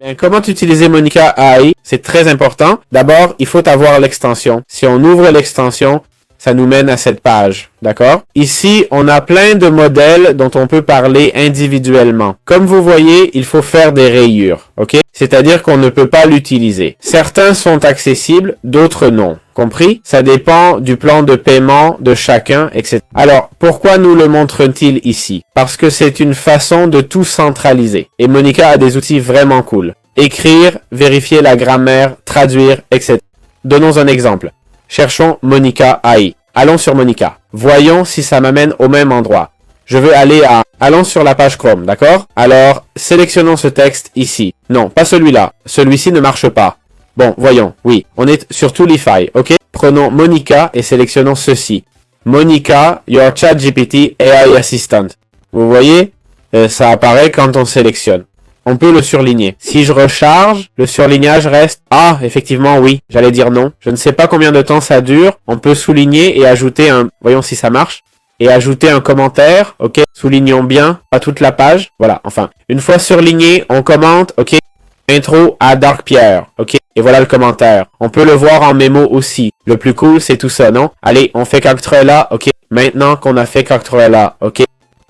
Bien, comment utiliser Monica AI? C'est très important. D'abord, il faut avoir l'extension. Si on ouvre l'extension, ça nous mène à cette page, d'accord? Ici, on a plein de modèles dont on peut parler individuellement. Comme vous voyez, il faut faire des rayures, ok? C'est-à-dire qu'on ne peut pas l'utiliser. Certains sont accessibles, d'autres non. Compris? Ça dépend du plan de paiement de chacun, etc. Alors, pourquoi nous le montre-t-il ici? Parce que c'est une façon de tout centraliser. Et Monica a des outils vraiment cool. Écrire, vérifier la grammaire, traduire, etc. Donnons un exemple. Cherchons Monica AI. Allons sur Monica. Voyons si ça m'amène au même endroit. Je veux aller à... Allons sur la page Chrome, d'accord? Alors, sélectionnons ce texte ici. Non, pas celui-là. Celui-ci ne marche pas. Bon, voyons. Oui, on est sur Toolify, ok? Prenons Monica et sélectionnons ceci. Monica, your ChatGPT AI Assistant. Vous voyez? Ça apparaît quand on sélectionne. On peut le surligner. Si je recharge, le surlignage reste... Ah, effectivement, oui. J'allais dire non. Je ne sais pas combien de temps ça dure. On peut souligner et ajouter un... Voyons si ça marche. Et ajouter un commentaire. Ok. Soulignons bien. Pas toute la page. Voilà. Enfin, une fois surligné, on commente. Ok. Intro à Dark Pierre. Ok. Et voilà le commentaire. On peut le voir en mémo aussi. Le plus cool, c'est tout ça, non? Allez, on fait Coctorella. Ok. Maintenant qu'on a fait Coctorella. Ok.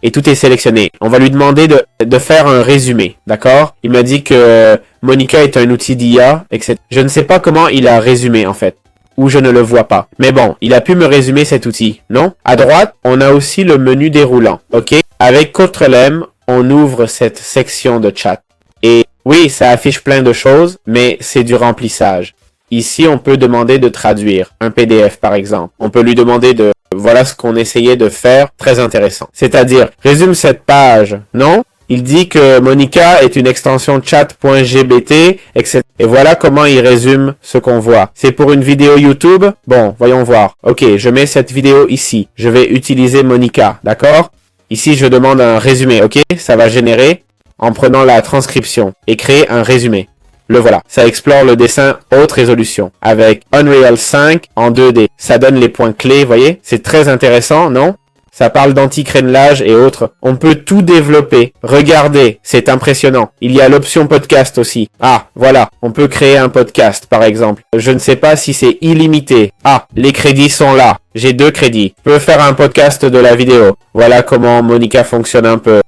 Et tout est sélectionné. On va lui demander de faire un résumé, d'accord? Il m'a dit que Monica est un outil d'IA, etc. Je ne sais pas comment il a résumé, en fait. Ou je ne le vois pas. Mais bon, il a pu me résumer cet outil, non? À droite, on a aussi le menu déroulant, ok? Avec Ctrl+M, on ouvre cette section de chat. Et oui, ça affiche plein de choses, mais c'est du remplissage. Ici, on peut demander de traduire un PDF, par exemple. On peut lui demander de... Voilà ce qu'on essayait de faire, très intéressant. C'est-à-dire, résume cette page, non? Il dit que Monica est une extension chat.gbt, etc. Et voilà comment il résume ce qu'on voit. C'est pour une vidéo YouTube? Bon, voyons voir. Ok, je mets cette vidéo ici. Je vais utiliser Monica, d'accord? Ici, je demande un résumé, ok? Ça va générer en prenant la transcription et créer un résumé. Le voilà. Ça explore le dessin haute résolution avec Unreal 5 en 2D. Ça donne les points clés, voyez? C'est très intéressant, non? Ça parle d'anti-crénelage et autres. On peut tout développer. Regardez, c'est impressionnant. Il y a l'option podcast aussi. Ah, voilà. On peut créer un podcast, par exemple. Je ne sais pas si c'est illimité. Ah, les crédits sont là. J'ai 2 crédits. Je peux faire un podcast de la vidéo. Voilà comment Monica fonctionne un peu.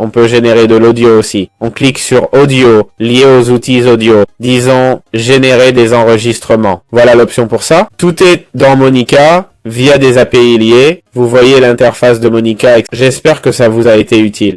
On peut générer de l'audio aussi. On clique sur audio, lié aux outils audio. Disons, générer des enregistrements. Voilà l'option pour ça. Tout est dans Monica, via des API liées. Vous voyez l'interface de Monica. J'espère que ça vous a été utile.